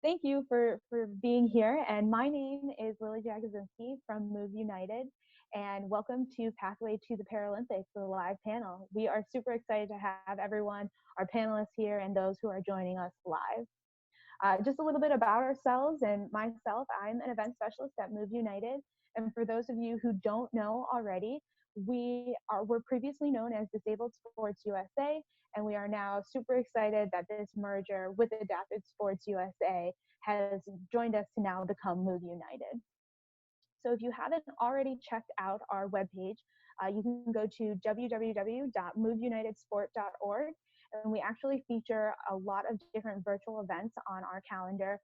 Thank you for being here. And my name is Lily Jagozinski from Move United. And welcome to Pathway to the Paralympics, the live panel. We are super excited to have everyone, our panelists here, and those who are joining us live. Just a little bit about ourselves and myself. I'm an event specialist at Move United. And for those of you who don't know already, we're previously known as Disabled Sports USA, and we are now super excited that this merger with Adapted Sports USA has joined us to now become Move United. So if you haven't already checked out our webpage, you can go to www.moveunitedsport.org, and we actually feature a lot of different virtual events on our calendar,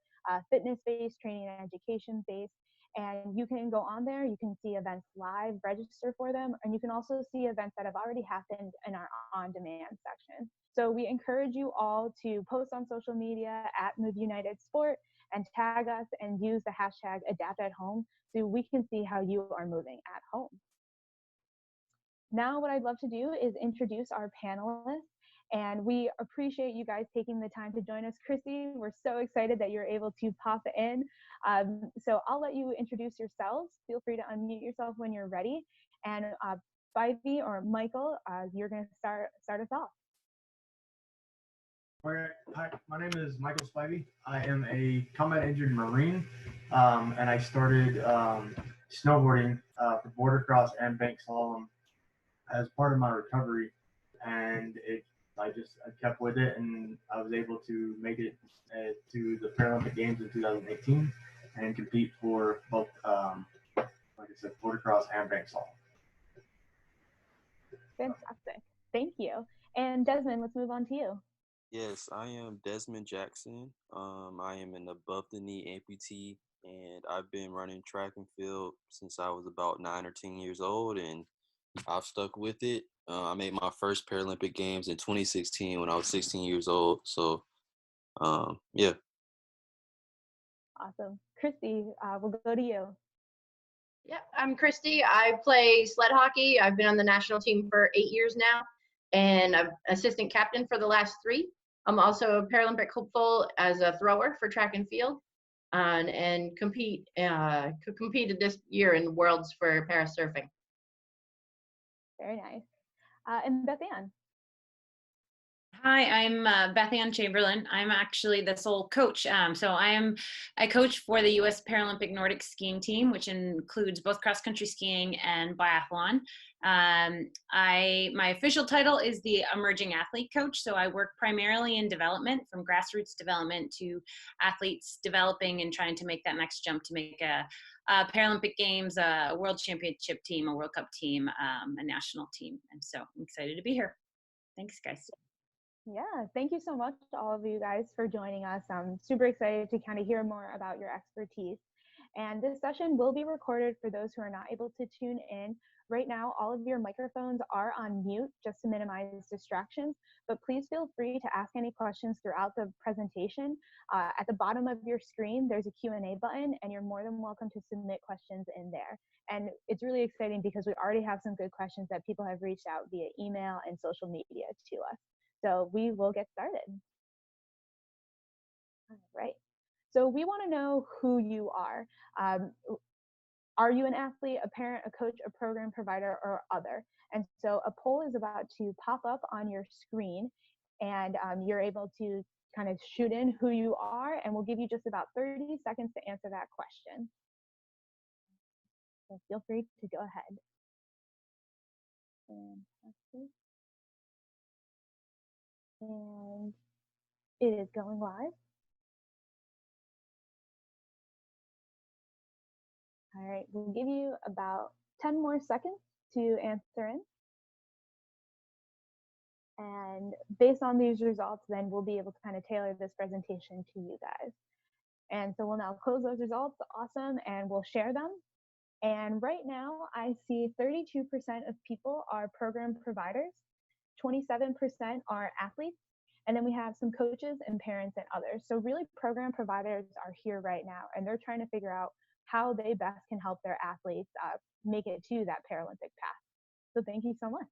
fitness-based, training and education-based, and you can go on there, you can see events live, register for them, and you can also see events that have already happened in our on-demand section. So we encourage you all to post on social media at Move United Sport and tag us and use the hashtag #AdaptAtHome so we can see how you are moving at home. Now what I'd love to do is introduce our panelists, and we appreciate you guys taking the time to join us. Christy, we're so excited that you're able to pop in. So I'll let you introduce yourselves. Feel free to unmute yourself when you're ready. And Spivey or Michael, you're going to start us off. All right. Hi, my name is Michael Spivey. I am a combat injured Marine, and I started snowboarding for border cross and bank slalom as part of my recovery, and I kept with it, and I was able to make it to the Paralympic Games in 2018 and compete for both, like I said, border cross and bank slalom. Fantastic. Thank you. And Desmond, let's move on to you. Yes, I am Desmond Jackson. I am an above the knee amputee, and I've been running track and field since I was about 9 or 10 years old, and I've stuck with it. I made my first Paralympic Games in 2016 when I was 16 years old. So, yeah. Awesome. Christy, we'll go to you. Yeah, I'm Christy. I play sled hockey. I've been on the national team for 8 years now, and I'm assistant captain for the last 3. I'm also a Paralympic hopeful as a thrower for track and field, and competed this year in Worlds for parasurfing. Very nice. And BethAnn. Hi, I'm BethAnn Chamberlain. I'm actually the sole coach. I coach for the U.S. Paralympic Nordic skiing team, which includes both cross-country skiing and biathlon. My official title is the emerging athlete coach. So I work primarily in development, from grassroots development to athletes developing and trying to make that next jump to make a Paralympic Games, a World Championship team, a World Cup team, a national team. And so I'm excited to be here. Thanks, guys. Yeah, thank you so much to all of you guys for joining us. I'm super excited to kind of hear more about your expertise. And this session will be recorded for those who are not able to tune in. Right now, all of your microphones are on mute just to minimize distractions, but please feel free to ask any questions throughout the presentation. At the bottom of your screen, there's a Q&A button, and you're more than welcome to submit questions in there. And it's really exciting because we already have some good questions that people have reached out via email and social media to us. So we will get started. All right. So we want to know who you are. Are you an athlete, a parent, a coach, a program provider, or other? And so a poll is about to pop up on your screen, and you're able to kind of shoot in who you are, and we'll give you just about 30 seconds to answer that question. So feel free to go ahead. Fantastic. And it is going live. All right, we'll give you about 10 more seconds to answer in. And based on these results, then we'll be able to kind of tailor this presentation to you guys. And so we'll now close those results, awesome, and we'll share them. And right now, I see 32% of people are program providers, 27% are athletes, and then we have some coaches and parents and others. So really, program providers are here right now, and they're trying to figure out how they best can help their athletes make it to that Paralympic path. So thank you so much.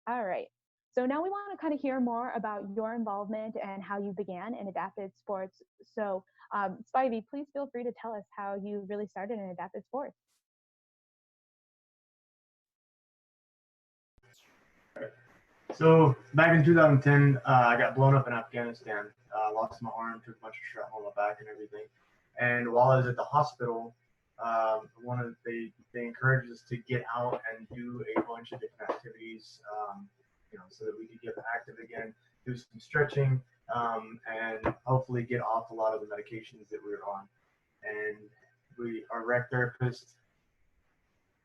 All right. So now we want to kind of hear more about your involvement and how you began in adapted sports. So Spivey, please feel free to tell us how you really started in adapted sports. So back in 2010, I got blown up in Afghanistan. Lost my arm, took a bunch of shrapnel on my back and everything. And while I was at the hospital, they encouraged us to get out and do a bunch of different activities, so that we could get active again, do some stretching, and hopefully get off a lot of the medications that we were on. And our rec therapist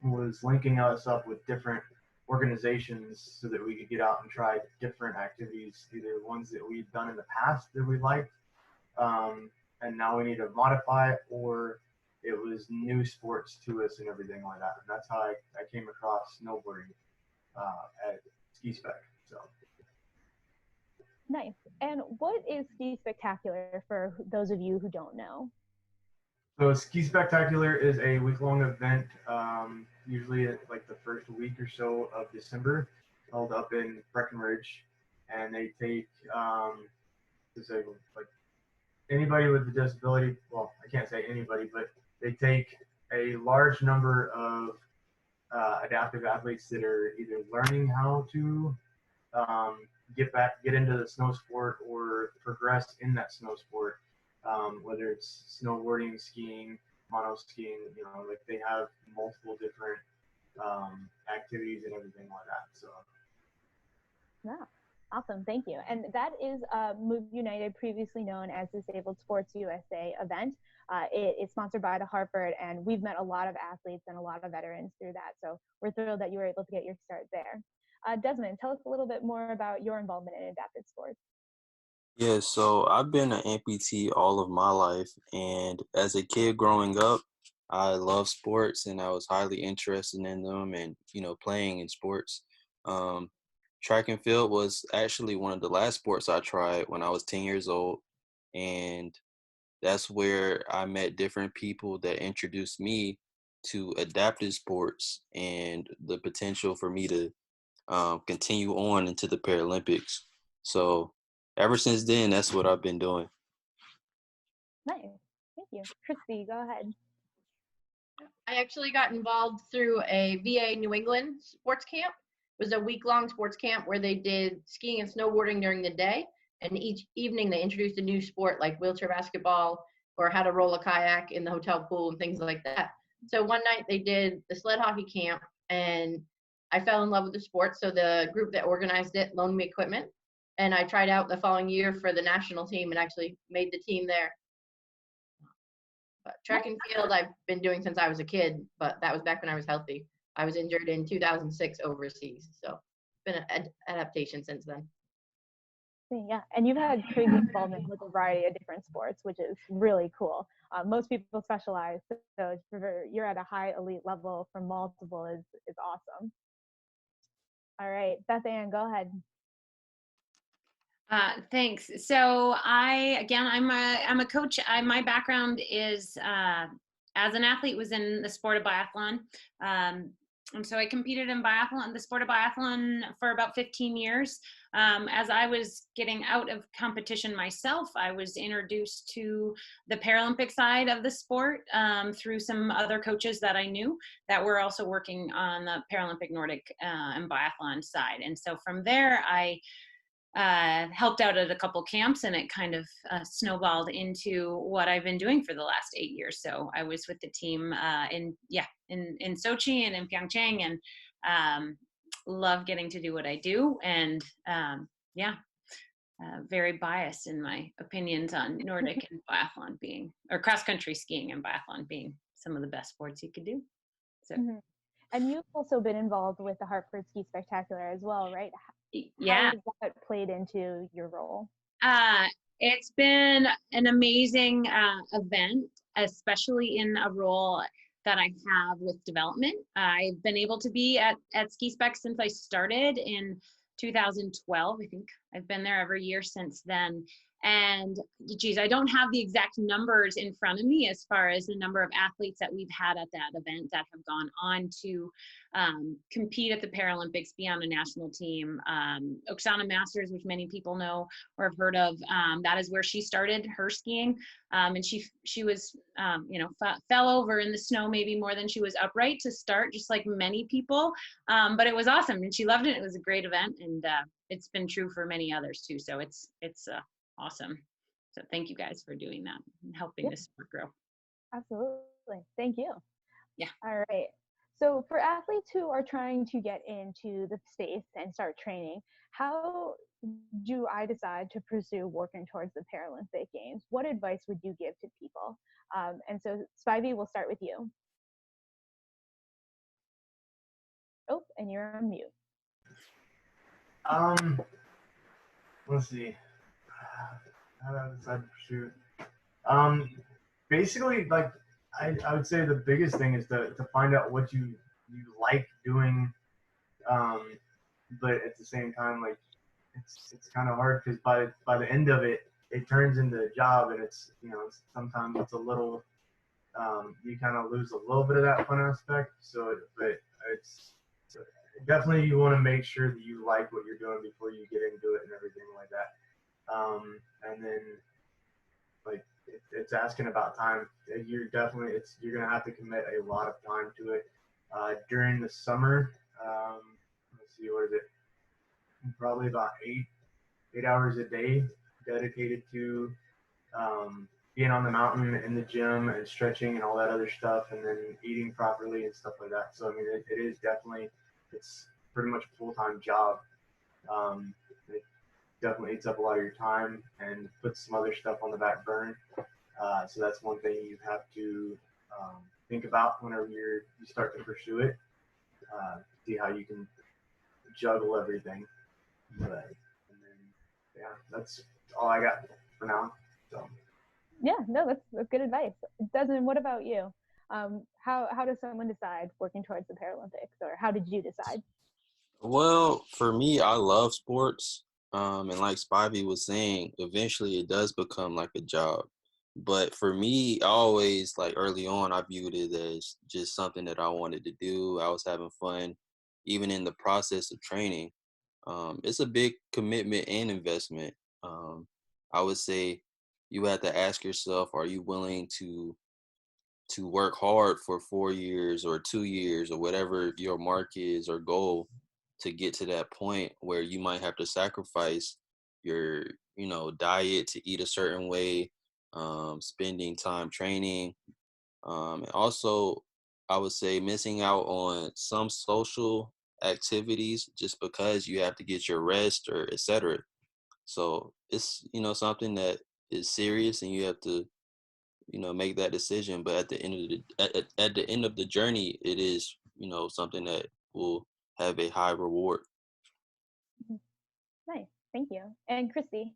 was linking us up with different organizations so that we could get out and try different activities, either ones that we've done in the past that we liked, and now we need to modify it, or it was new sports to us and everything like that. And that's how I came across snowboarding at Ski Spec. So nice. And what is Ski Spectacular for those of you who don't know? So Ski Spectacular is a week-long event, usually at like the first week or so of December, held up in Breckenridge, and they take like anybody with a disability. Well, I can't say anybody, but they take a large number of adaptive athletes that are either learning how to get into the snow sport or progress in that snow sport. Whether it's snowboarding, skiing, mono skiing, like they have multiple different activities and everything like that. So, yeah, awesome, thank you. And that is Move United, previously known as Disabled Sports USA event. It is sponsored by the Hartford, and we've met a lot of athletes and a lot of veterans through that. So we're thrilled that you were able to get your start there. Desmond, tell us a little bit more about your involvement in adapted sports. Yeah, so I've been an amputee all of my life, and as a kid growing up, I love sports and I was highly interested in them and, playing in sports. Track and field was actually one of the last sports I tried when I was 10 years old, and that's where I met different people that introduced me to adaptive sports and the potential for me to continue on into the Paralympics. So ever since then, that's what I've been doing. Nice. Thank you. Christy, go ahead. I actually got involved through a VA New England sports camp. It was a week-long sports camp where they did skiing and snowboarding during the day, and each evening they introduced a new sport like wheelchair basketball or how to roll a kayak in the hotel pool and things like that. So one night they did the sled hockey camp, and I fell in love with the sport. So the group that organized it loaned me equipment, and I tried out the following year for the national team and actually made the team there. But track and field I've been doing since I was a kid, but that was back when I was healthy. I was injured in 2006 overseas, so it's been an adaptation since then. Yeah, and you've had crazy involvement with a variety of different sports, which is really cool. Most people specialize, so you're at a high elite level from multiple is awesome. All right, BethAnn, go ahead. Thanks. So I'm a coach. My background is as an athlete was in the sport of biathlon. And so I competed in the sport of biathlon for about 15 years. As I was getting out of competition myself, I was introduced to the Paralympic side of the sport through some other coaches that I knew that were also working on the Paralympic Nordic and biathlon side. And so from there, I helped out at a couple camps, and it kind of snowballed into what I've been doing for the last 8 years. So I was with the team in Sochi and in Pyeongchang, and love getting to do what I do. And very biased in my opinions on Nordic and biathlon or cross country skiing and biathlon being some of the best sports you could do. So. Mm-hmm. And you've also been involved with the Hartford Ski Spectacular as well, right? Yeah. How has that played into your role? It's been an amazing event, especially in a role that I have with development. I've been able to be at Ski Spec since I started in 2012. I think I've been there every year since then. And geez, I don't have the exact numbers in front of me as far as the number of athletes that we've had at that event that have gone on to compete at the Paralympics, be on a national team. Oksana Masters, which many people know or have heard of, that is where she started her skiing. And she was, fell over in the snow maybe more than she was upright to start, just like many people. But it was awesome, and she loved it. It was a great event, and it's been true for many others too. So it's awesome. So thank you guys for doing that and helping this sport grow. Absolutely. Thank you. Yeah. All right. So for athletes who are trying to get into the space and start training, how do I decide to pursue working towards the Paralympic Games? What advice would you give to people? And so Spivey, we'll start with you. Oh, and you're on mute. Let's see. How do I decide to pursue? Basically, like I would say the biggest thing is to find out what you like doing, but at the same time, like it's kind of hard because by the end of it, it turns into a job, and it's sometimes it's a little you kind of lose a little bit of that fun aspect. But it's definitely you want to make sure that you like what you're doing before you get into it and everything like that. And then like it's asking about time. You're gonna have to commit a lot of time to it during the summer. Let's see, what is it? Probably about 8 hours a day dedicated to being on the mountain in the gym and stretching and all that other stuff, and then eating properly and stuff like that. So I mean, it is definitely, it's pretty much a full-time job. It definitely eats up a lot of your time and puts some other stuff on the back burner. So that's one thing you have to think about whenever you start to pursue it. See how you can juggle everything. That's all I got for now. So. Yeah, no, that's good advice. Desmond, what about you? How does someone decide working towards the Paralympics, or how did you decide? Well, for me, I love sports. And like Spivey was saying, eventually it does become like a job. But for me, I always, like early on, I viewed it as just something that I wanted to do. I was having fun, even in the process of training. It's a big commitment and investment. I would say you have to ask yourself, are you willing to work hard for 4 years or 2 years or whatever your mark is or goal to get to that point where you might have to sacrifice your, diet to eat a certain way, spending time training, and also I would say missing out on some social activities just because you have to get your rest or etc. So it's, something that is serious and you have to, make that decision. But at the end of at the end of the journey, it is, something that will have a high reward. Nice, thank you. And Christy?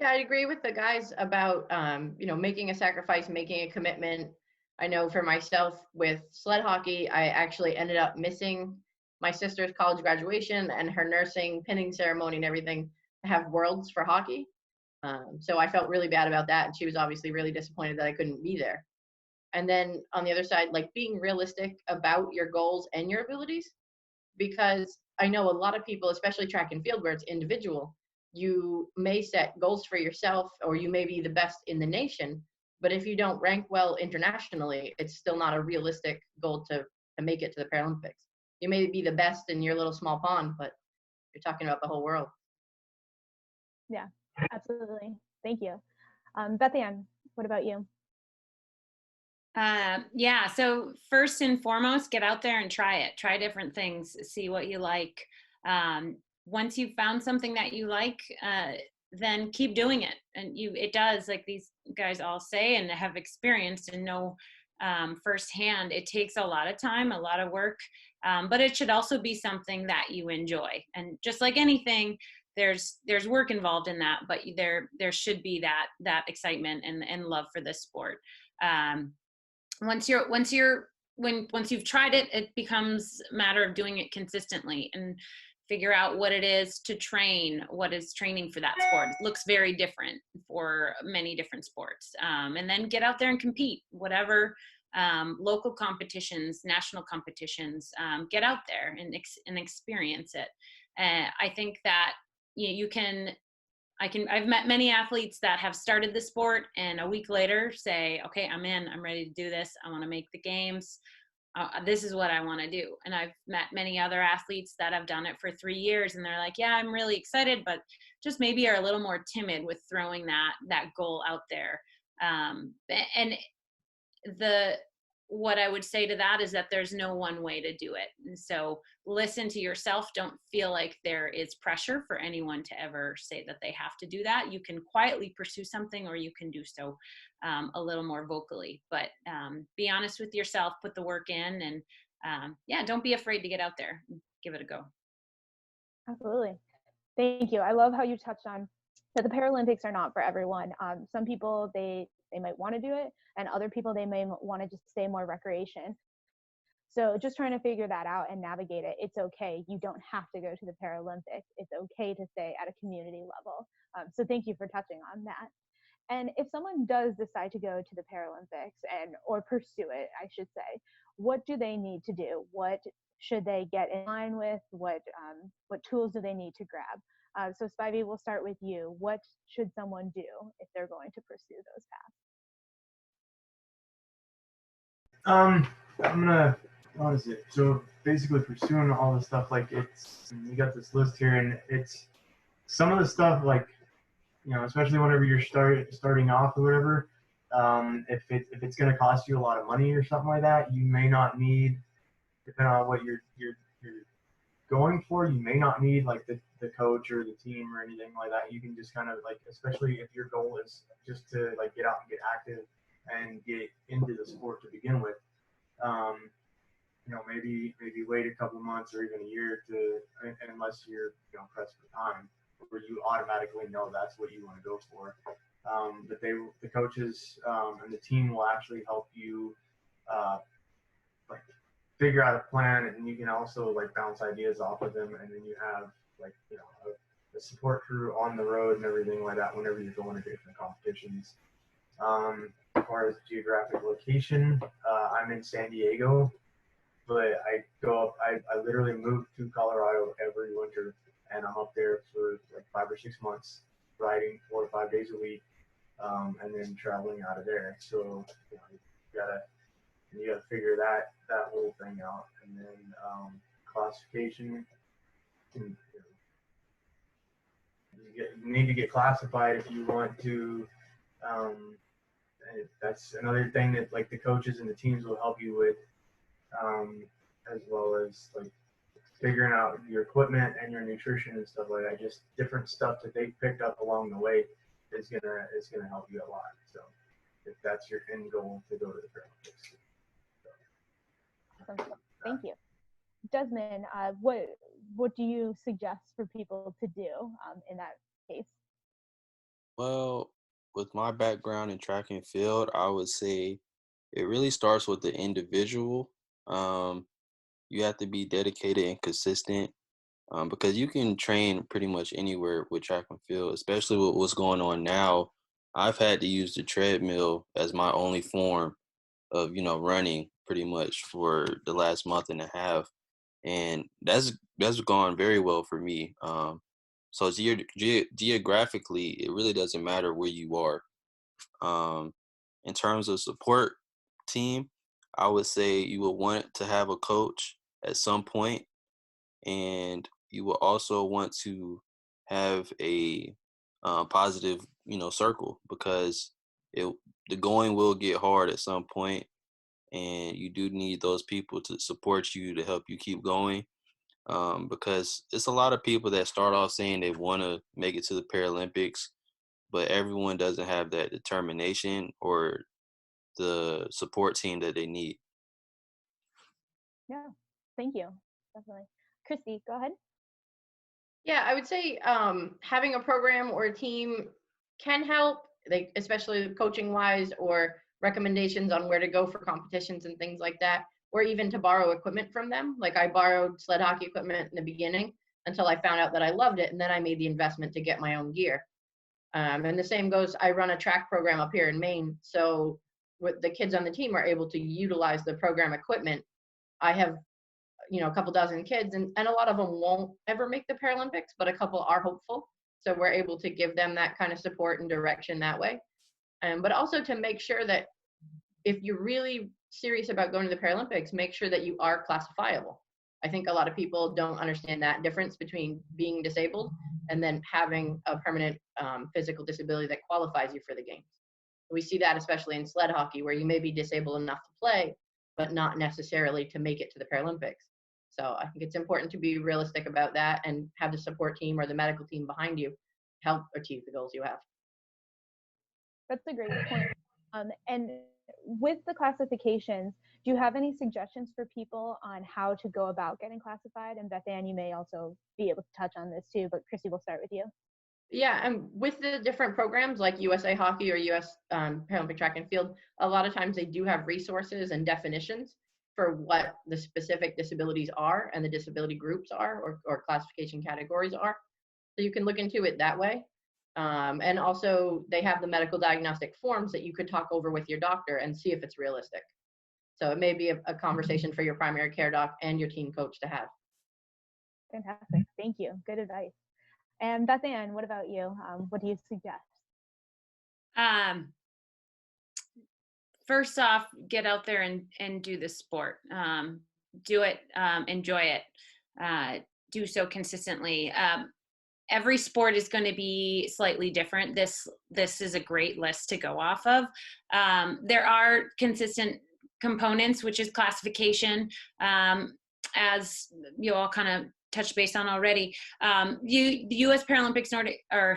Yeah, I agree with the guys about making a sacrifice, making a commitment. I know for myself with sled hockey, I actually ended up missing my sister's college graduation and her nursing pinning ceremony and everything to have worlds for hockey. So I felt really bad about that, and she was obviously really disappointed that I couldn't be there. And then on the other side, like being realistic about your goals and your abilities, because I know a lot of people, especially track and field where it's individual, you may set goals for yourself or you may be the best in the nation, but if you don't rank well internationally, it's still not a realistic goal to make it to the Paralympics. You may be the best in your little small pond, but you're talking about the whole world. Yeah, absolutely. Thank you. BethAnn, what about you? Yeah, so first and foremost, get out there and try it. Try different things, see what you like. Once you've found something that you like, then keep doing it. And it does, like these guys all say and have experienced and know firsthand, it takes a lot of time, a lot of work, but it should also be something that you enjoy. And just like anything, there's work involved in that, but there should be that excitement and love for this sport. Once you've tried it, it becomes a matter of doing it consistently and figure out what it is to train, what is training for that sport. It looks very different for many different sports. And then get out there and compete, whatever, local competitions, national competitions, get out there and experience it. I think that I've met many athletes that have started the sport and a week later say, okay, I'm in, I'm ready to do this. I want to make the games. This is what I want to do. And I've met many other athletes that have done it for 3 years and they're like, yeah, I'm really excited, but just maybe are a little more timid with throwing that goal out there. And what I would say to that is that there's no one way to do it. And so listen to yourself. Don't feel like there is pressure for anyone to ever say that they have to do that. You can quietly pursue something, or you can do so a little more vocally, but be honest with yourself, put the work in, and don't be afraid to get out there. Give it a go. Absolutely. Thank you. I love how you touched on that the Paralympics are not for everyone. Some people, they might want to do it, and other people, they may want to just stay more recreation. So just trying to figure that out and navigate it. It's okay. You don't have to go to the Paralympics. It's okay to stay at a community level. So thank you for touching on that. And if someone does decide to go to the Paralympics or pursue it, I should say, what do they need to do? What should they get in line with? What tools do they need to grab? So Spivey, we'll start with you. What should someone do if they're going to pursue those paths? What is it? So basically pursuing all the stuff, like you got this list here, and it's some of the stuff, like, especially whenever you're starting off or whatever, if it's going to cost you a lot of money or something like that, you may not need, depending on what you're going for, you may not need like the coach or the team or anything like that. You can just kind of, like, especially if your goal is just to like get out and get active and get into the sport to begin with, maybe wait a couple months or even a year unless you're pressed for time, where you automatically know that's what you want to go for. But the coaches and the team will actually help you like figure out a plan, and you can also like bounce ideas off of them, and then you have like a support crew on the road and everything like that whenever you're going to different competitions. As far as geographic location, I'm in San Diego, but I literally moved to Colorado every winter, and I'm up there for like 5 or 6 months, riding 4 or 5 days a week, and then traveling out of there. So you gotta figure that whole thing out, and then classification. You need to get classified if you want to. And that's another thing that like the coaches and the teams will help you with, as well as like figuring out your equipment and your nutrition and stuff like that. Just different stuff that they picked up along the way is gonna help you a lot. So if that's your end goal to go to the Paralympics. Awesome. Thank you. Desmond, what do you suggest for people to do in that case? Well, with my background in track and field, I would say it really starts with the individual. You have to be dedicated and consistent, because you can train pretty much anywhere with track and field, especially with what's going on now. I've had to use the treadmill as my only form of, running pretty much for the last month and a half. And that's gone very well for me. So geographically, it really doesn't matter where you are. In terms of support team, I would say you will want to have a coach at some point, and you will also want to have a positive, circle, because the going will get hard at some point, and you do need those people to support you to help you keep going. Because it's a lot of people that start off saying they want to make it to the Paralympics, but everyone doesn't have that determination or the support team that they need. Yeah, thank you. Definitely. Christy, go ahead. Yeah, I would say having a program or a team can help, like especially coaching wise, or recommendations on where to go for competitions and things like that, or even to borrow equipment from them. Like I borrowed sled hockey equipment in the beginning, until I found out that I loved it. And then I made the investment to get my own gear. And the same goes, I run a track program up here in Maine. So with the kids on the team are able to utilize the program equipment. I have, a couple dozen kids, and a lot of them won't ever make the Paralympics, but a couple are hopeful. So we're able to give them that kind of support and direction that way. But also to make sure that if you're really serious about going to the Paralympics, make sure that you are classifiable. I think a lot of people don't understand that difference between being disabled and then having a permanent physical disability that qualifies you for the games. We see that especially in sled hockey, where you may be disabled enough to play, but not necessarily to make it to the Paralympics. So I think it's important to be realistic about that and have the support team or the medical team behind you help achieve the goals you have. That's a great point. And with the classifications, do you have any suggestions for people on how to go about getting classified? And BethAnn, you may also be able to touch on this too, but Christy, we'll start with you. Yeah, and with the different programs like USA Hockey or US Paralympic Track and Field, a lot of times they do have resources and definitions for what the specific disabilities are and the disability groups are, or classification categories are. So you can look into it that way. And also they have the medical diagnostic forms that you could talk over with your doctor and see if it's realistic. So it may be a conversation for your primary care doc and your team coach to have. Fantastic. Thank you. Good advice. And BethAnn, what about you? What do you suggest? First off, get out there and do the sport. Do it, enjoy it, do so consistently. Every sport is going to be slightly different. This is a great list to go off of. There are consistent components, which is classification, as you all kind of touched base on already. The U.S. Paralympics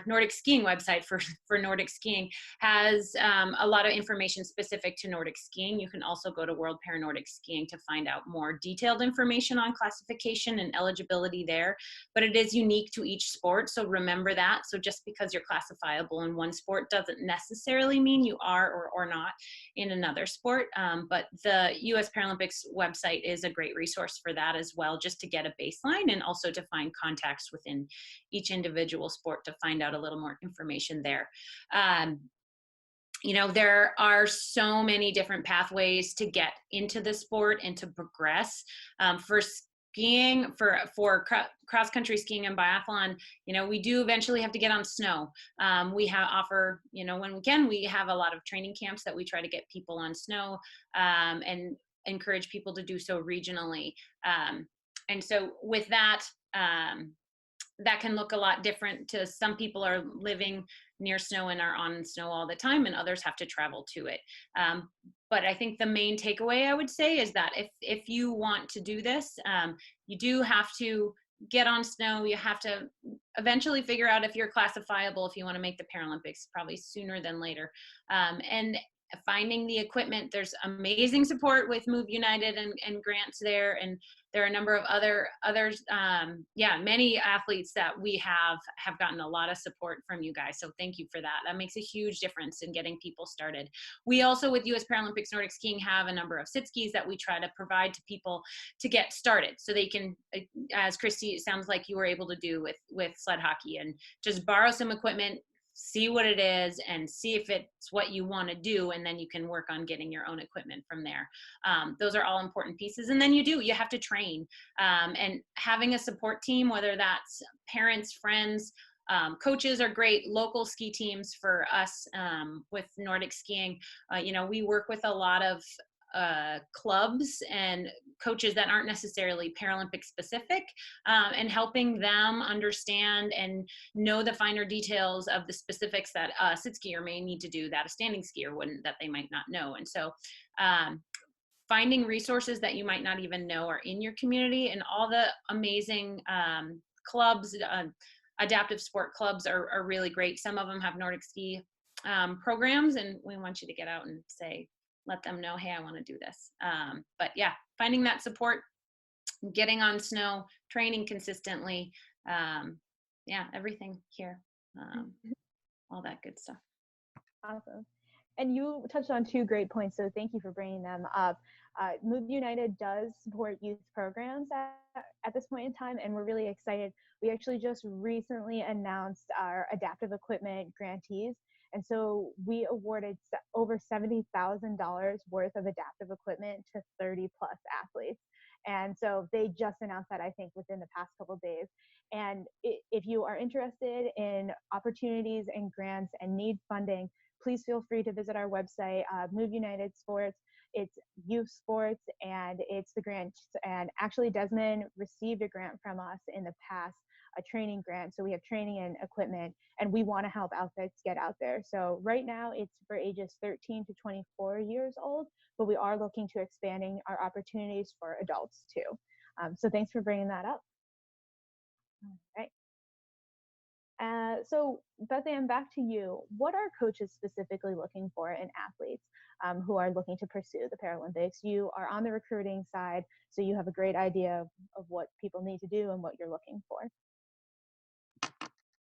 Nordic skiing website for Nordic skiing has a lot of information specific to Nordic skiing. You can also go to World Para-Nordic Skiing to find out more detailed information on classification and eligibility there, but it is unique to each sport, so remember that. So just because you're classifiable in one sport doesn't necessarily mean you are or not in another sport, but the U.S. Paralympics website is a great resource for that as well, just to get a baseline and also to find contacts within each individual sport to find out a little more information there. There are so many different pathways to get into the sport and to progress. For skiing, for cross-country skiing and biathlon, we do eventually have to get on snow. We offer, when we can, we have a lot of training camps that we try to get people on snow and encourage people to do so regionally. And so with that, that can look a lot different to some people are living near snow and are on snow all the time, and others have to travel to it. But I think the main takeaway I would say is that if you want to do this, you do have to get on snow. You have to eventually figure out if you're classifiable, if you want to make the Paralympics, probably sooner than later. And finding the equipment, there's amazing support with Move United and grants there, and there are a number of others, many athletes that we have gotten a lot of support from you guys, so thank you for that. That makes a huge difference in getting people started. We also, with US Paralympics Nordic Skiing, have a number of sit skis that we try to provide to people to get started, so they can, as Christy, it sounds like you were able to do with sled hockey, and just borrow some equipment, see what it is, and see if it's what you want to do, and then you can work on getting your own equipment from there. Those are all important pieces. And then you have to train, and having a support team, whether that's parents, friends, coaches are great. Local ski teams for us with Nordic skiing, we work with a lot of clubs and coaches that aren't necessarily Paralympic specific, and helping them understand and know the finer details of the specifics that a sit skier may need to do that a standing skier wouldn't, that they might not know. And so finding resources that you might not even know are in your community, and all the amazing clubs, adaptive sport clubs are really great. Some of them have Nordic ski programs, and we want you to get out and let them know, hey, I want to do this. But yeah, finding that support, getting on snow, training consistently, everything here, all that good stuff. Awesome. And you touched on two great points, so thank you for bringing them up. Move United does support youth programs at this point in time, and we're really excited. We actually just recently announced our adaptive equipment grantees, and so we awarded over $70,000 worth of adaptive equipment to 30 plus athletes. And so they just announced that, I think, within the past couple of days. And if you are interested in opportunities and grants and need funding, please feel free to visit our website, Move United Sports. It's youth sports, and it's the grants. And actually, Desmond received a grant from us in the past, a training grant. So we have training and equipment, and we want to help outfits get out there. So right now, it's for ages 13 to 24 years old, but we are looking to expanding our opportunities for adults too. So thanks for bringing that up. All right. So BethAnn, back to you. What are coaches specifically looking for in athletes who are looking to pursue the Paralympics? You are on the recruiting side, so you have a great idea of what people need to do and what you're looking for.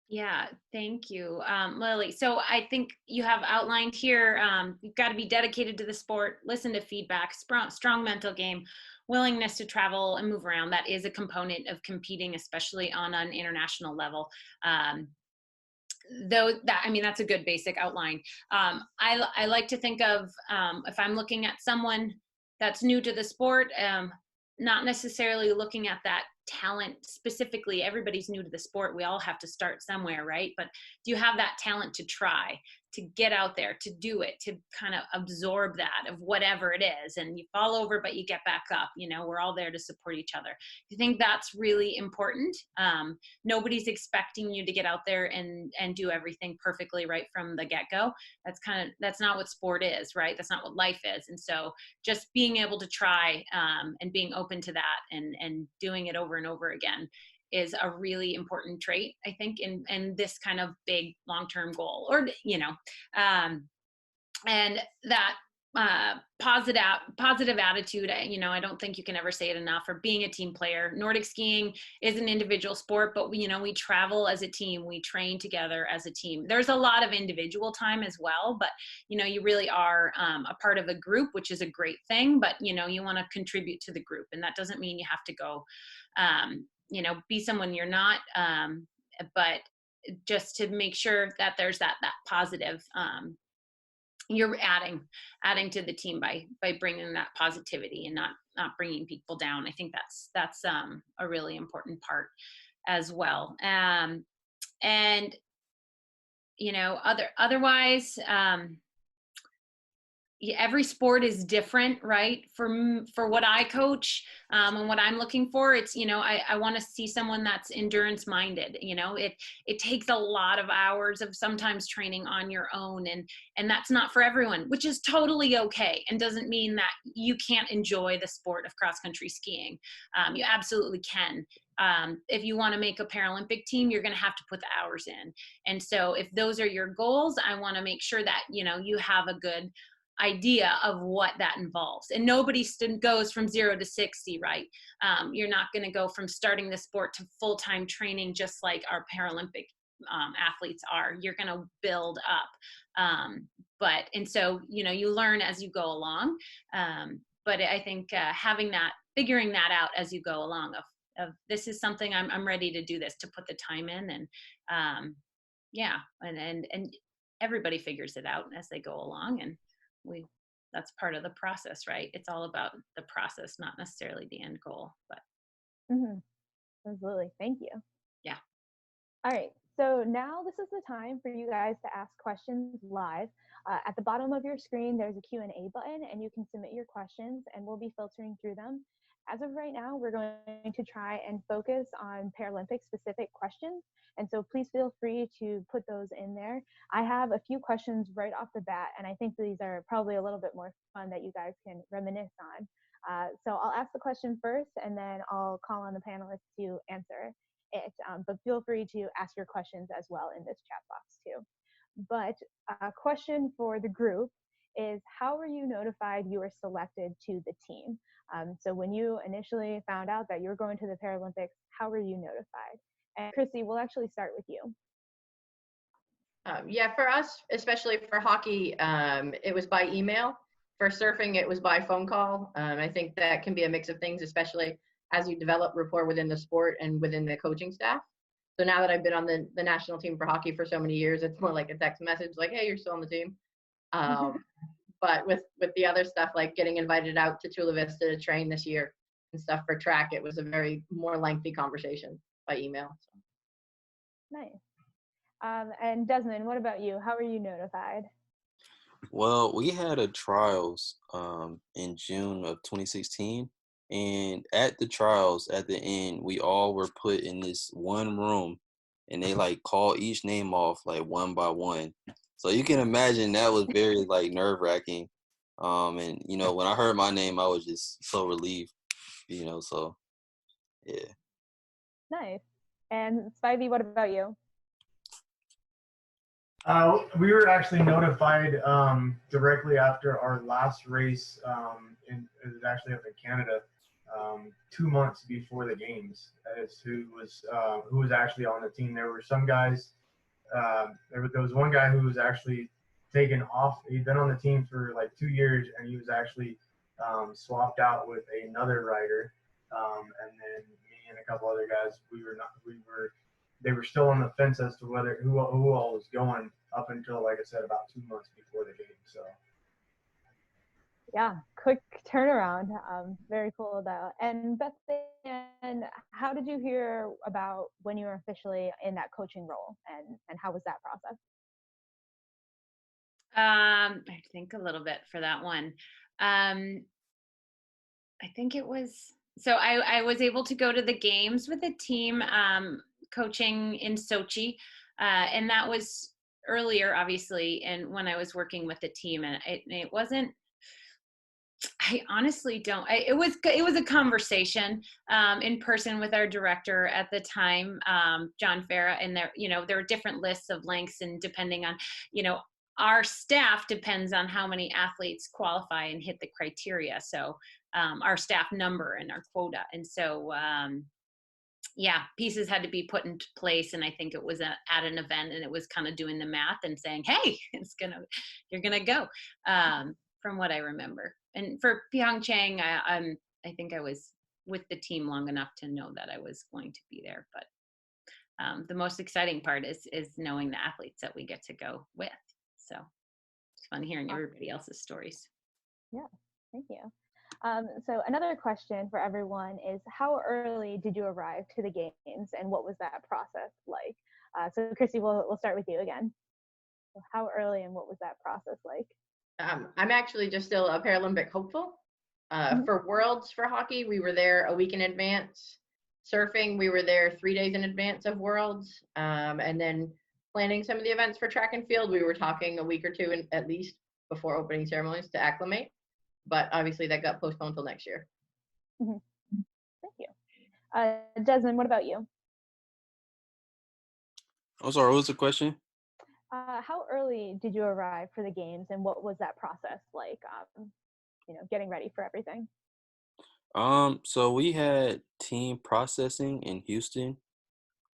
Yeah, thank you, Lily. So I think you have outlined here, you've got to be dedicated to the sport, listen to feedback, strong mental game, willingness to travel and move around. That is a component of competing, especially on an international level. That's a good basic outline. I like to think of, if I'm looking at someone that's new to the sport, not necessarily looking at that talent specifically. Everybody's new to the sport. We all have to start somewhere, right? But do you have that talent to try, to get out there, to do it, to kind of absorb that of whatever it is? And you fall over, but you get back up. We're all there to support each other. I think that's really important. Nobody's expecting you to get out there and do everything perfectly right from the get-go. That's not what sport is, right? That's not what life is. And so just being able to try and being open to that and doing it over and over again is a really important trait, I think, in this kind of big long-term goal, or, and that positive attitude, I don't think you can ever say it enough, for being a team player. Nordic skiing is an individual sport, but we travel as a team, we train together as a team. There's a lot of individual time as well, but you really are a part of a group, which is a great thing, but you want to contribute to the group, and that doesn't mean you have to go be someone you're not, but just to make sure that there's that positive, you're adding to the team by bringing that positivity and not bringing people down. I think that's a really important part as well. And otherwise, every sport is different, right? For what I coach and what I'm looking for, it's, I want to see someone that's endurance minded. It takes a lot of hours of sometimes training on your own, and that's not for everyone, which is totally okay, and doesn't mean that you can't enjoy the sport of cross country skiing. You absolutely can. If you want to make a Paralympic team, you're going to have to put the hours in. And so if those are your goals, I want to make sure that, you have a good idea of what that involves. And nobody goes from 0 to 60, right? You're not going to go from starting the sport to full-time training just like our Paralympic athletes are. You're going to build up. And so, you learn as you go along. But I think figuring that out as you go along of this is something I'm ready to do this, to put the time in, and and everybody figures it out as they go along, and that's part of the process, right? It's all about the process, not necessarily the end goal, but. Absolutely. Thank you. Yeah. All right. So now this is the time for you guys to ask questions live. At the bottom of your screen, there's a Q&A button, and you can submit your questions, and we'll be filtering through them. As of right now, we're going to try and focus on Paralympic specific questions. And so please feel free to put those in there. I have a few questions right off the bat, and I think these are probably a little bit more fun that you guys can reminisce on. So I'll ask the question first, and then I'll call on the panelists to answer it. But feel free to ask your questions as well in this chat box too. But a question for the group is, how were you notified you were selected to the team? So when you initially found out that you were going to the Paralympics, how were you notified? And Christy, we'll actually start with you. Yeah, for us, especially for hockey, it was by email. For surfing, it was by phone call. I think that can be a mix of things, especially as you develop rapport within the sport and within the coaching staff. So now that I've been on the national team for hockey for so many years, it's more like a text message, like, "Hey, you're still on the team." But with the other stuff, like getting invited out to Chula Vista to train this year and stuff for track, it was a very more lengthy conversation by email. So. Nice. And Desmond, what about you? How were you notified? Well, we had a trials in June of 2016, and at the trials, at the end, we all were put in this one room, and they like call each name off like one by one. So you can imagine that was very like nerve-wracking. And you know, when I heard my name, I was just so relieved. You know, so yeah. Nice. And Spivey, what about you? We were actually notified directly after our last race. It was actually up in Canada, 2 months before the games, as who was actually on the team. There were some guys. There was one guy who was actually taken off. He'd been on the team for like 2 years, and he was actually swapped out with another rider. And then me and a couple other guys, they were still on the fence as to who all was going up until, like I said, about 2 months before the game. So yeah, quick turnaround. Very cool though. And BethAnn, how did you hear about when you were officially in that coaching role, and how was that process? I think a little bit for that one. I think it was, so I was able to go to the games with the team coaching in Sochi. And that was earlier, obviously, and when I was working with the team, and it wasn't, I honestly don't. It was a conversation in person with our director at the time, John Farah, and there were different lists of lengths, and depending on, our staff depends on how many athletes qualify and hit the criteria. So our staff number and our quota, and so pieces had to be put into place. And I think it was at an event, and it was kind of doing the math and saying, "Hey, you're gonna go." From what I remember. And for Pyeongchang, I think I was with the team long enough to know that I was going to be there. But the most exciting part is knowing the athletes that we get to go with. So it's fun hearing everybody else's stories. Yeah, thank you. So another question for everyone is, how early did you arrive to the games, and what was that process like? So Christy, we'll start with you again. So how early and what was that process like? I'm actually just still a Paralympic hopeful. For Worlds for hockey, we were there a week in advance. Surfing, we were there 3 days in advance of Worlds. And then planning some of the events for track and field, we were talking a week or two at least before opening ceremonies to acclimate. But obviously that got postponed until next year. Mm-hmm. Thank you. Desmond, what about you? I'm sorry, what was the question? How early did you arrive for the games, and what was that process like, getting ready for everything? So we had team processing in Houston,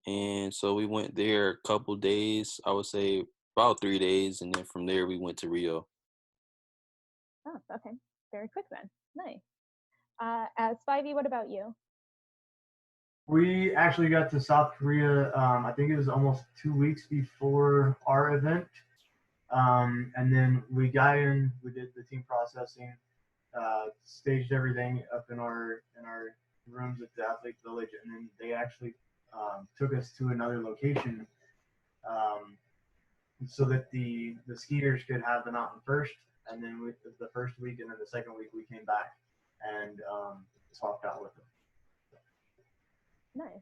and so we went there a couple days, I would say about 3 days, and then from there we went to Rio. Oh, okay. Very quick then. Nice. Spivey, what about you? we actually got to South Korea. I think it was almost 2 weeks before our event. And then we got in, we did the team processing, staged everything up in our rooms at the Athlete Village, and then they actually took us to another location so that the skiers could have the mountain first, and then with the first week, and then the second week we came back and swapped out with them. Nice.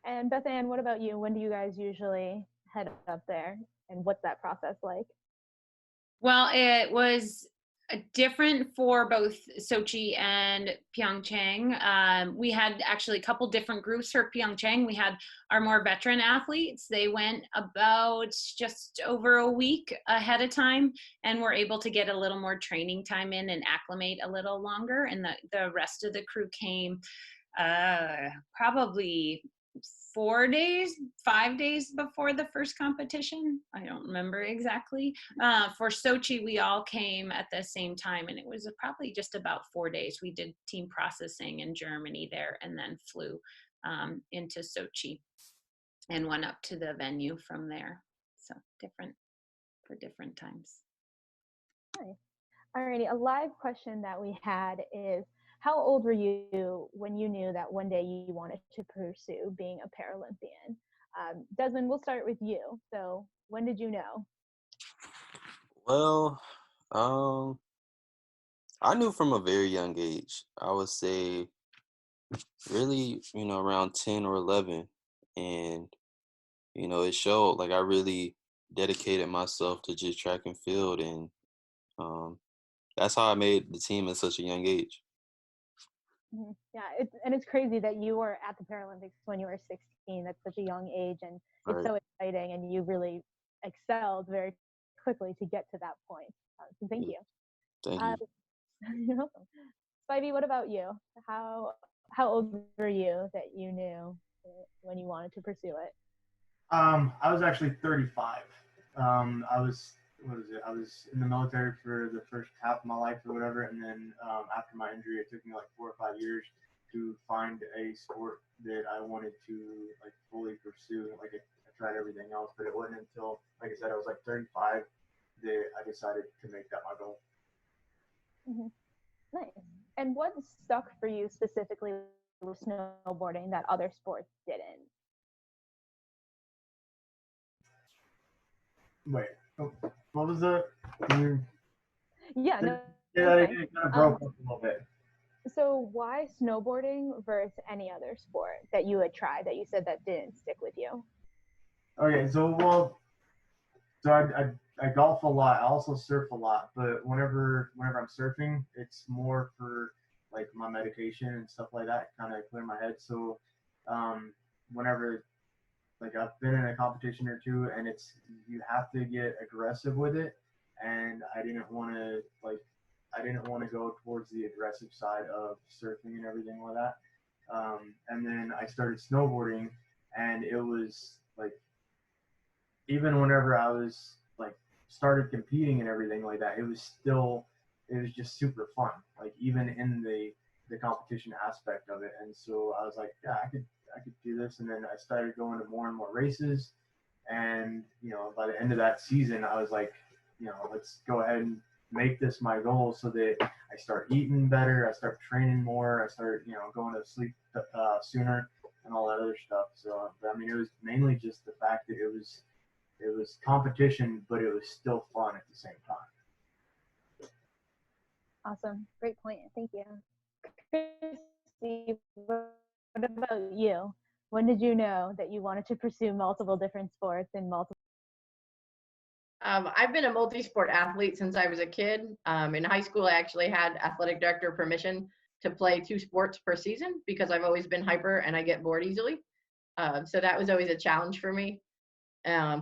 And BethAnn, what about you? When do you guys usually head up there, and what's that process like? Well, it was different for both Sochi and Pyeongchang. We had actually a couple different groups for Pyeongchang. We had our more veteran athletes. They went about just over a week ahead of time and were able to get a little more training time in and acclimate a little longer. And the rest of the crew came probably 5 days before the first competition. I don't remember exactly. For Sochi, we all came at the same time, and it was probably just about 4 days. We did team processing in Germany there, and then flew into Sochi and went up to the venue from there. So different for different times. Nice. Alrighty, a live question that we had is, how old were you when you knew that one day you wanted to pursue being a Paralympian? Desmond, we'll start with you. So when did you know? Well, I knew from a very young age. I would say really, around 10 or 11. And, it showed. Like, I really dedicated myself to just track and field. And that's how I made the team at such a young age. Yeah, it's crazy that you were at the Paralympics when you were 16. That's such a young age, and it's so exciting, and you really excelled very quickly to get to that point. So thank you. Thank you. You're welcome. Spivey, what about you? How old were you that you knew when you wanted to pursue it? I was actually 35. I was I was in the military for the first half of my life or whatever, and then after my injury, it took me like 4 or 5 years to find a sport that I wanted to like fully pursue. Like I tried everything else, but it wasn't until, like I said, I was like 35 that I decided to make that my goal. Mm-hmm. Nice. And what stuck for you specifically with snowboarding that other sports didn't? Wait, what was that? Yeah, no. Yeah, it kind of broke up a little bit. So why snowboarding versus any other sport that you had tried that you said that didn't stick with you? Okay, so I golf a lot. I also surf a lot, but whenever I'm surfing, it's more for like my meditation and stuff like that, kind of clear my head. So whenever like I've been in a competition or two, and you have to get aggressive with it, and I didn't want to go towards the aggressive side of surfing and everything like that. And then I started snowboarding, and it was like, even whenever I was like started competing and everything like that, it was just super fun. Like even in the competition aspect of it. And so I was like, yeah, I could do this. And then I started going to more and more races. And, by the end of that season, I was like, let's go ahead and make this my goal so that I start eating better. I start training more. I start, going to sleep sooner and all that other stuff. So, I mean, it was mainly just the fact that it was competition, but it was still fun at the same time. Awesome. Great point. Thank you. Christy, what about you? When did you know that you wanted to pursue multiple different sports and multiple? I've been a multi-sport athlete since I was a kid. In high school, I actually had athletic director permission to play 2 sports per season because I've always been hyper and I get bored easily. So that was always a challenge for me.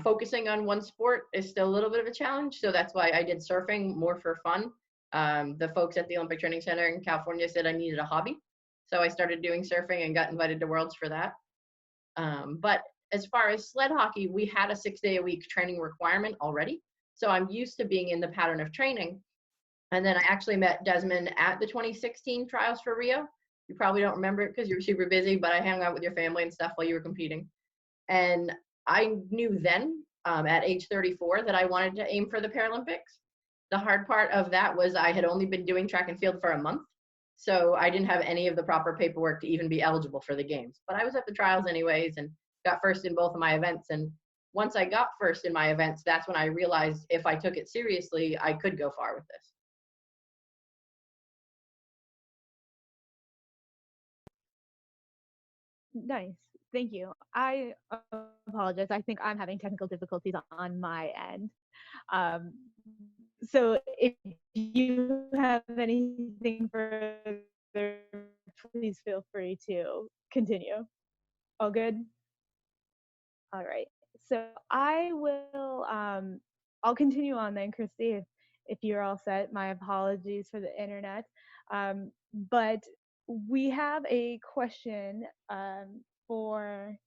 Focusing on one sport is still a little bit of a challenge. So that's why I did surfing more for fun. The folks at the Olympic Training Center in California said I needed a hobby. So I started doing surfing and got invited to Worlds for that. But as far as sled hockey, we had a 6-day-a-week training requirement already. So I'm used to being in the pattern of training. And then I actually met Desmond at the 2016 trials for Rio. You probably don't remember it because you were super busy, but I hung out with your family and stuff while you were competing. And I knew then at age 34 that I wanted to aim for the Paralympics. The hard part of that was I had only been doing track and field for a month. So I didn't have any of the proper paperwork to even be eligible for the games. But I was at the trials anyways and got first in both of my events. And once I got first in my events, that's when I realized if I took it seriously, I could go far with this. Nice. Thank you. I apologize. I think I'm having technical difficulties on my end. So if you have anything further, please feel free to continue. All good? All right. So I will, I'll continue on then, Christy, if you're all set. My apologies for the internet. But we have a question for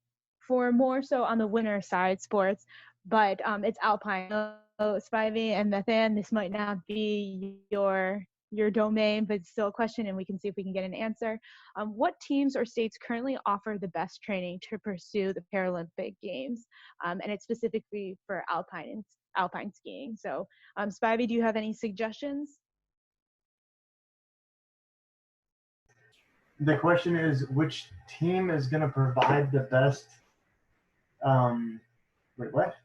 for more so on the winter side sports, but it's alpine. So Spivey and BethAnn, this might not be your domain, but it's still a question, and we can see if we can get an answer. What teams or states currently offer the best training to pursue the Paralympic Games? And it's specifically for alpine skiing. So, Spivey, do you have any suggestions? The question is, which team is going to provide the best? Wait, what?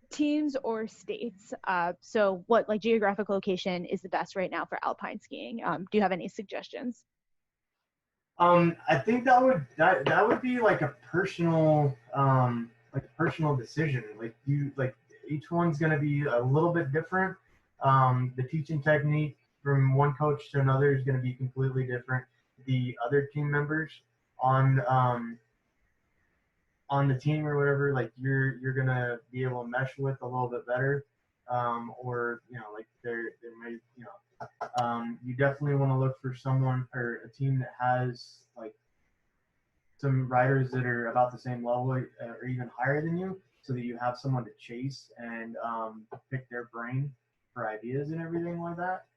Teams or states. So what like geographic location is the best right now for alpine skiing? Do you have any suggestions? I think that would be like a personal decision. Like each one's going to be a little bit different. The teaching technique from one coach to another is going to be completely different. The other team members on the team or whatever, like you're gonna be able to mesh with a little bit better, or like there may you definitely want to look for someone or a team that has like some riders that are about the same level or even higher than you, so that you have someone to chase and pick their brain for ideas and everything like that.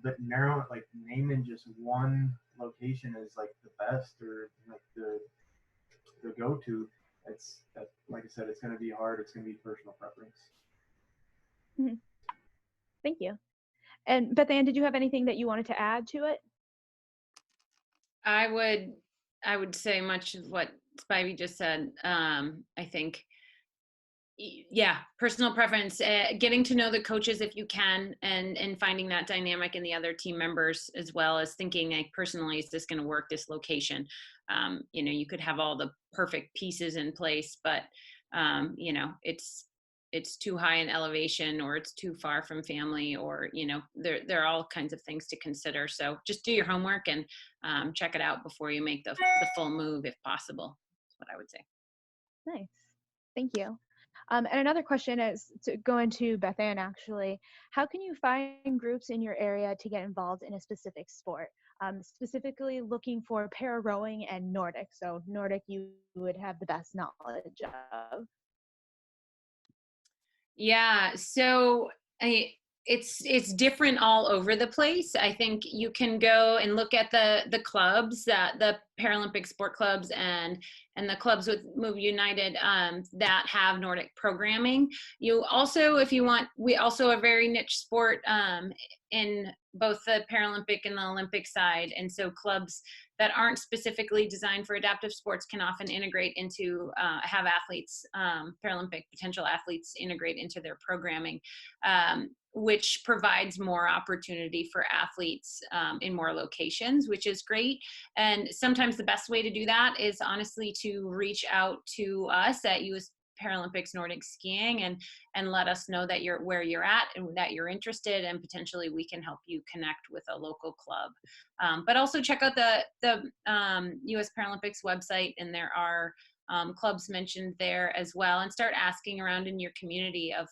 But naming just one location is like the best or like the go-to. It's like I said, it's going to be hard. It's going to be personal preference. Mm-hmm. Thank you. And BethAnn, did you have anything that you wanted to add to it? I would say much of what Spivey just said. I think, yeah, personal preference, getting to know the coaches if you can, and finding that dynamic in the other team members, as well as thinking like personally, is this going to work, this location? You could have all the perfect pieces in place, but it's too high in elevation, or it's too far from family, or there are all kinds of things to consider. So just do your homework and check it out before you make the full move, if possible. That's what I would say. Nice, thank you. And another question is to go into BethAnn, actually. How can you find groups in your area to get involved in a specific sport? Specifically looking for para rowing and Nordic. So Nordic you would have the best knowledge of. Yeah, so it's different all over the place. I think you can go and look at the clubs, the Paralympic sport clubs and the clubs with Move United that have Nordic programming. You also, if you want, we also a very niche sport in both the Paralympic and the Olympic side, and so clubs that aren't specifically designed for adaptive sports can often integrate into have athletes, Paralympic potential athletes, integrate into their programming, which provides more opportunity for athletes in more locations, which is great. And sometimes the best way to do that is honestly to reach out to us at US Paralympics Nordic Skiing and let us know that you're where you're at and that you're interested, and potentially we can help you connect with a local club. But also check out the US Paralympics website, and there are clubs mentioned there as well, and start asking around in your community of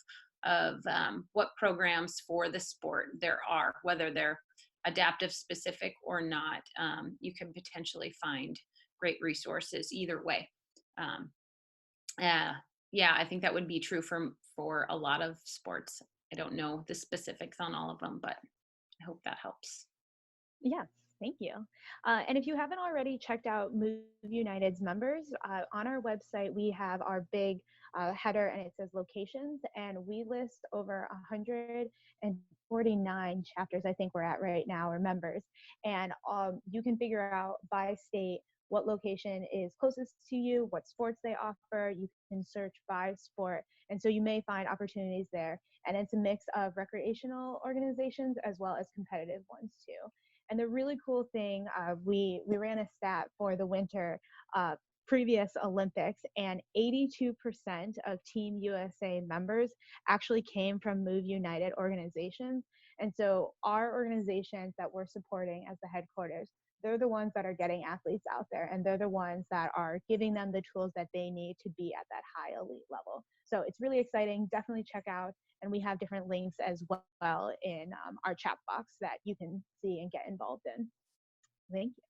what programs for the sport there are, whether they're adaptive specific or not. You can potentially find great resources either way. Yeah, I think that would be true for a lot of sports. I don't know the specifics on all of them, but I hope that helps. Yes, thank you. And if you haven't already checked out Move United's members, on our website we have our big header, and it says locations, and we list over 149 chapters, I think we're at right now, or members. And you can figure out by state what location is closest to you, what sports they offer. You can search by sport. And so you may find opportunities there. And it's a mix of recreational organizations as well as competitive ones too. And the really cool thing, we ran a stat for the winter previous Olympics, and 82% of Team USA members actually came from Move United organizations. And so our organizations that we're supporting as the headquarters, they're the ones that are getting athletes out there, and they're the ones that are giving them the tools that they need to be at that high elite level. So it's really exciting. Definitely check out, and we have different links as well in our chat box that you can see and get involved in. Thank you.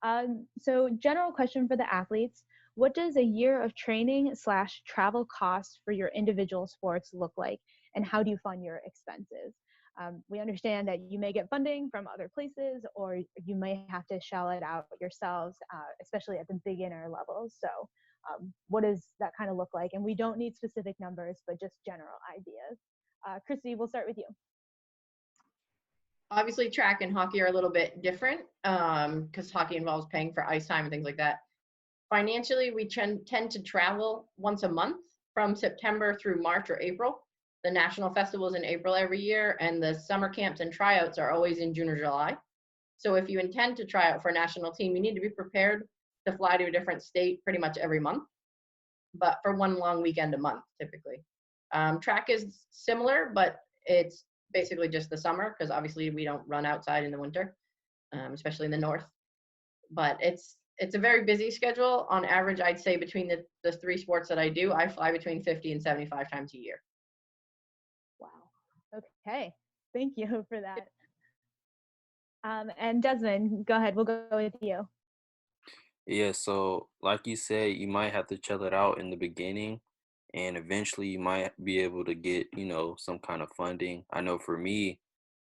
So general question for the athletes. What does a year of training / travel cost for your individual sports look like? And how do you fund your expenses? We understand that you may get funding from other places, or you may have to shell it out yourselves, especially at the beginner levels. So what does that kind of look like? And we don't need specific numbers, but just general ideas. Christy, we'll start with you. Obviously, track and hockey are a little bit different because hockey involves paying for ice time and things like that. Financially, we tend to travel once a month from September through March or April. The national festival is in April every year, and the summer camps and tryouts are always in June or July. So if you intend to try out for a national team, you need to be prepared to fly to a different state pretty much every month, but for one long weekend a month, typically. Track is similar, but it's basically just the summer because obviously we don't run outside in the winter, especially in the north. But it's a very busy schedule. On average, I'd say between the three sports that I do, I fly between 50 and 75 times a year. Wow. Okay. Thank you for that. And Desmond, go ahead. We'll go with you. Yeah, so like you said, you might have to chill it out in the beginning, and eventually you might be able to get, some kind of funding. I know for me,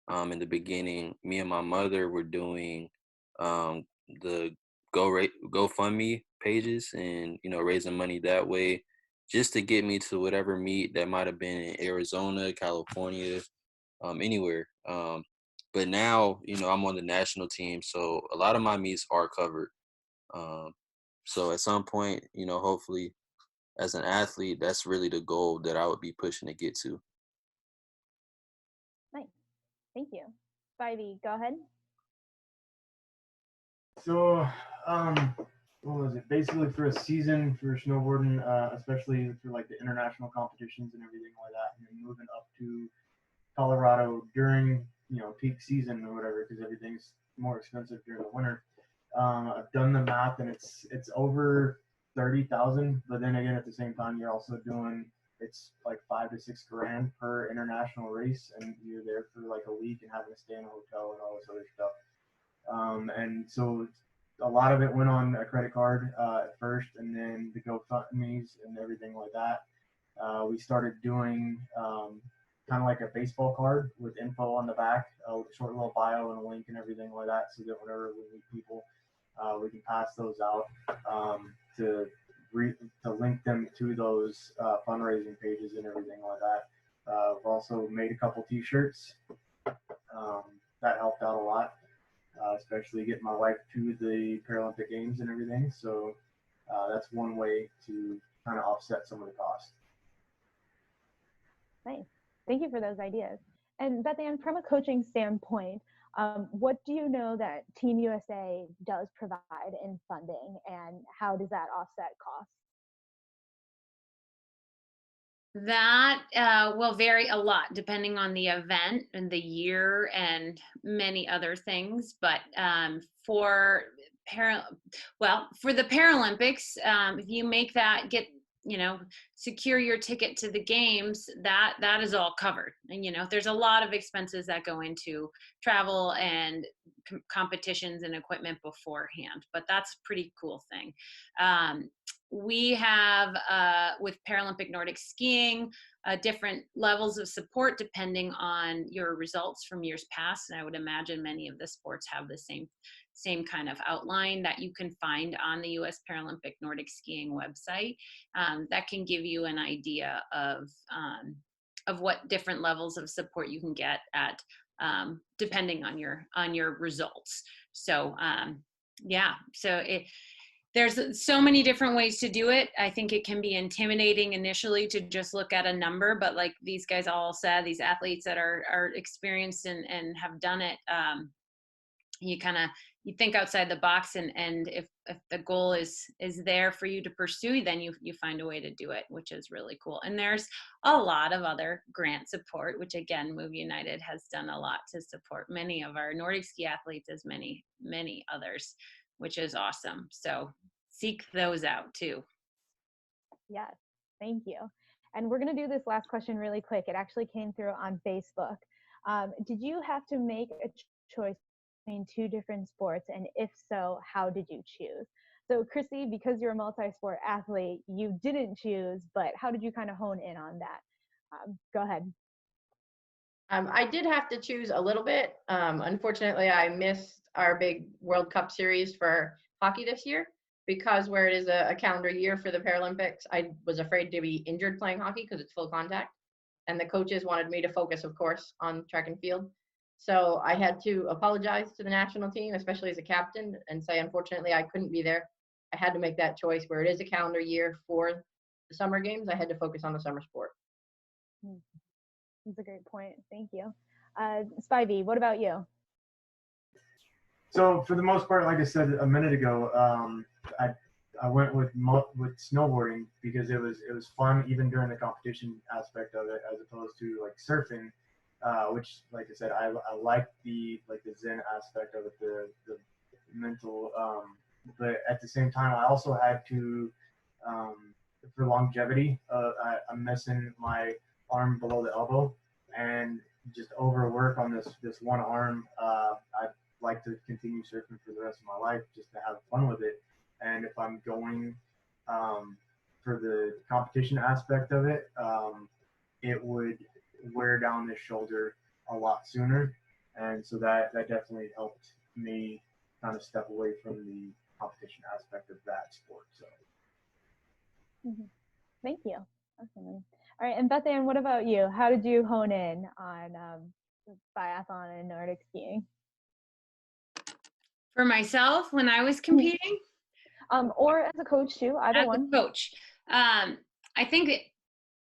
in the beginning, me and my mother were doing the GoFundMe pages and, raising money that way just to get me to whatever meet that might have been in Arizona, California, anywhere. But now, I'm on the national team, so a lot of my meets are covered. So at some point, hopefully as an athlete, that's really the goal that I would be pushing to get to. Nice. Thank you. Spivey, go ahead. So, what was it? Basically, for a season for snowboarding, especially for like the international competitions and everything like that, and then moving up to Colorado during peak season or whatever, because everything's more expensive during the winter. I've done the math, and it's over 30,000. But then again, at the same time, you're also doing it's like $5 to $6 grand per international race, and you're there for like a week and having to stay in a hotel and all this other stuff. And so a lot of it went on a credit card at first, and then the GoFundMe's and everything like that. We started doing kind of like a baseball card with info on the back, a short little bio and a link and everything like that, so that whenever we meet people, we can pass those out to link them to those fundraising pages and everything like that. We've also made a couple T-shirts. That helped out a lot. Especially getting my wife to the Paralympic Games and everything. So that's one way to kind of offset some of the cost. Nice. Thank you for those ideas. And BethAnn, from a coaching standpoint, what do you know that Team USA does provide in funding, and how does that offset costs? That will vary a lot depending on the event and the year and many other things. But for the Paralympics, if you make that secure your ticket to the games, that is all covered. And there's a lot of expenses that go into travel and competitions and equipment beforehand, but that's a pretty cool thing. We have with Paralympic Nordic skiing different levels of support depending on your results from years past, and I would imagine many of the sports have the same kind of outline that you can find on the U.S. Paralympic Nordic skiing website. That can give you an idea of what different levels of support you can get at depending on your results. So there's so many different ways to do it. I think it can be intimidating initially to just look at a number, but like these guys all said, these athletes that are experienced and have done it, you think outside the box, and if the goal is there for you to pursue, then you find a way to do it, which is really cool. And there's a lot of other grant support, which again, Move United has done a lot to support many of our Nordic ski athletes, as many others, which is awesome. So seek those out too. Yes, thank you. And we're going to do this last question really quick. It actually came through on Facebook. Did you have to make a choice two different sports? And if so, how did you choose? So Christy, because you're a multi-sport athlete, you didn't choose, but how did you kind of hone in on that? Go ahead. I did have to choose a little bit. Unfortunately, I missed our big World Cup series for hockey this year because where it is a calendar year for the Paralympics, I was afraid to be injured playing hockey because it's full contact. And the coaches wanted me to focus, of course, on track and field. So I had to apologize to the national team, especially as a captain, and say, unfortunately, I couldn't be there. I had to make that choice where it is a calendar year for the summer games. I had to focus on the summer sport. That's a great point. Thank you. Spivey, what about you? So for the most part, like I said a minute ago, I went with snowboarding because it was fun even during the competition aspect of it, as opposed to like surfing, which, like I said, I like the Zen aspect of it, the mental. But at the same time, I also had to for longevity. I'm missing my arm below the elbow, and just overwork on this one arm. I'd like to continue surfing for the rest of my life just to have fun with it. And if I'm going for the competition aspect of it, it would wear down the shoulder a lot sooner. And so that definitely helped me kind of step away from the competition aspect of that sport. So. Thank you. Awesome. All right, and BethAnn, what about you? How did you hone in on biathlon and Nordic skiing? For myself, when I was competing, or as a coach too, either as one. A coach, I think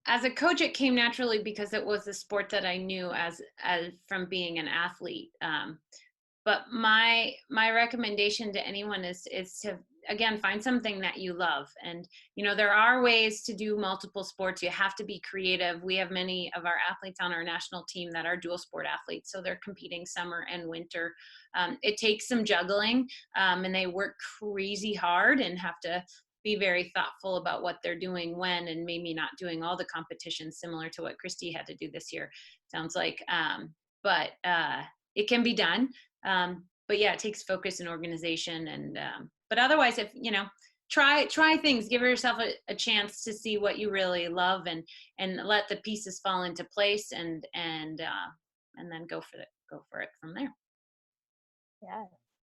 as a coach, it came naturally because it was a sport that I knew as from being an athlete. But my recommendation to anyone is to, again, find something that you love. And, you know, there are ways to do multiple sports. You have to be creative. We have many of our athletes on our national team that are dual sport athletes. So they're competing summer and winter. It takes some juggling, and they work crazy hard and have to be very thoughtful about what they're doing when, and maybe not doing all the competitions similar to what Christy had to do this year, sounds like. But it can be done. But yeah, it takes focus and organization, and but otherwise, if you know, try things, give yourself a chance to see what you really love, and let the pieces fall into place, and then go for it from there. Yeah.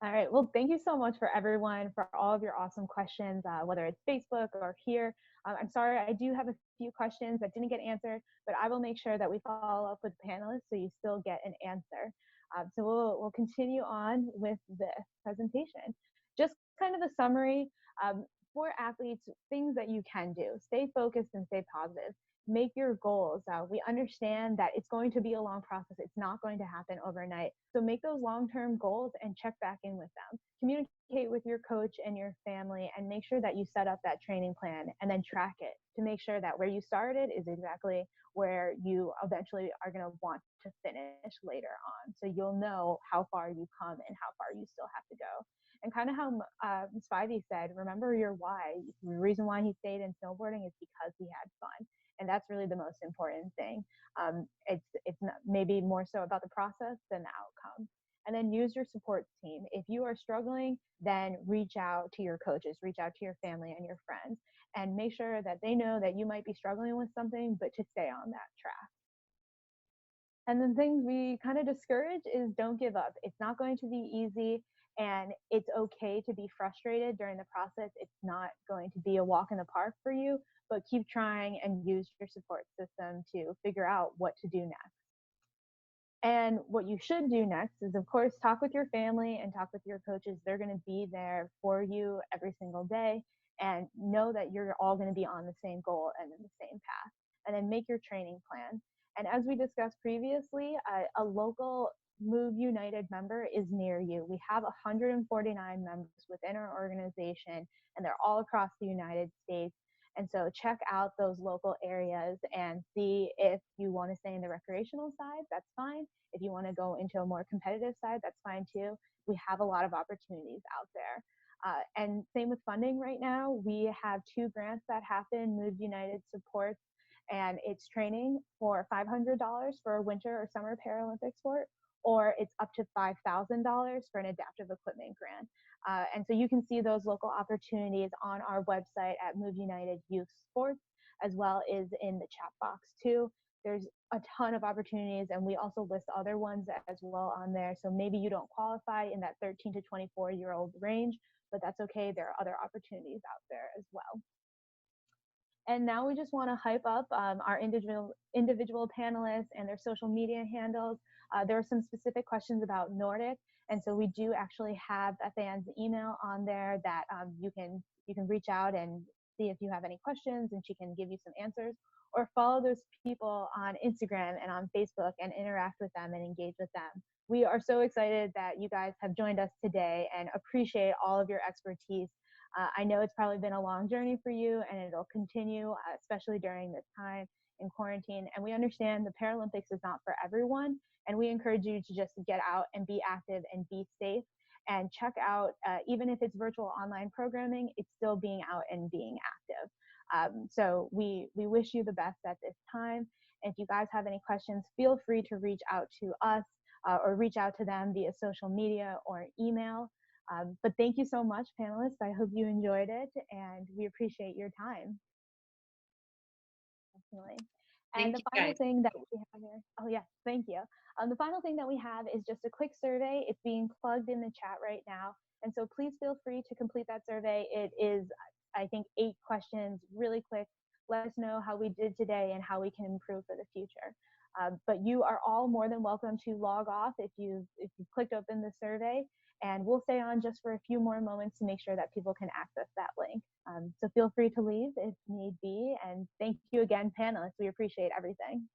All right. Well, thank you so much for everyone for all of your awesome questions, whether it's Facebook or here. I'm sorry, I do have a few questions that didn't get answered, but I will make sure that we follow up with the panelists so you still get an answer. So we'll continue on with this presentation. Just kind of a summary for athletes, things that you can do. Stay focused and stay positive. Make your goals. We understand that it's going to be a long process. It's not going to happen overnight. So make those long-term goals and check back in with them. Communicate with your coach and your family and make sure that you set up that training plan and then track it to make sure that where you started is exactly where you eventually are going to want to finish later on. So you'll know how far you've come and how far you still have to go. And kind of how Spivey said, remember your why. The reason why he stayed in snowboarding is because he had fun. And that's really the most important thing. It's not, maybe more so about the process than the outcome. And then use your support team. If you are struggling, then reach out to your coaches, reach out to your family and your friends, and make sure that they know that you might be struggling with something, but to stay on that track. And then things we kind of discourage is don't give up. It's not going to be easy, and it's okay to be frustrated during the process. It's not going to be a walk in the park for you, but keep trying and use your support system to figure out what to do next. And what you should do next is, of course, talk with your family and talk with your coaches. They're going to be there for you every single day, and know that you're all going to be on the same goal and in the same path. And then make your training plan. And as we discussed previously, a local Move United member is near you. We have 149 members within our organization, and they're all across the United States. And so check out those local areas and see if you want to stay in the recreational side, that's fine. If you want to go into a more competitive side, that's fine too. We have a lot of opportunities out there. And same with funding right now. We have 2 grants that happen, Move United supports, and it's training for $500 for a winter or summer Paralympic sport, or it's up to $5,000 for an adaptive equipment grant. And so you can see those local opportunities on our website at Move United Youth Sports, as well as in the chat box too. There's a ton of opportunities, and we also list other ones as well on there. So maybe you don't qualify in that 13 to 24-year-old range, but that's okay. There are other opportunities out there as well. And now we just want to hype up our individual panelists and their social media handles. There are some specific questions about Nordic, and so we do actually have BethAnn's email on there that you can reach out and see if you have any questions, and she can give you some answers. Or follow those people on Instagram and on Facebook and interact with them and engage with them. We are so excited that you guys have joined us today and appreciate all of your expertise. I know it's probably been a long journey for you, and it'll continue, especially during this time in quarantine. And we understand the Paralympics is not for everyone, and we encourage you to just get out and be active and be safe. And check out, even if it's virtual online programming, it's still being out and being active. So we wish you the best at this time. If you guys have any questions, feel free to reach out to us or reach out to them via social media or email. But thank you so much, panelists. I hope you enjoyed it, and we appreciate your time. Definitely. And the final thing that we have here, oh yes, thank you. The final thing that we have is just a quick survey. It's being plugged in the chat right now. And so please feel free to complete that survey. It is, I think, 8 questions, really quick. Let us know how we did today and how we can improve for the future. But you are all more than welcome to log off if you clicked open the survey, and we'll stay on just for a few more moments to make sure that people can access that link. So feel free to leave if need be. And thank you again, panelists. We appreciate everything.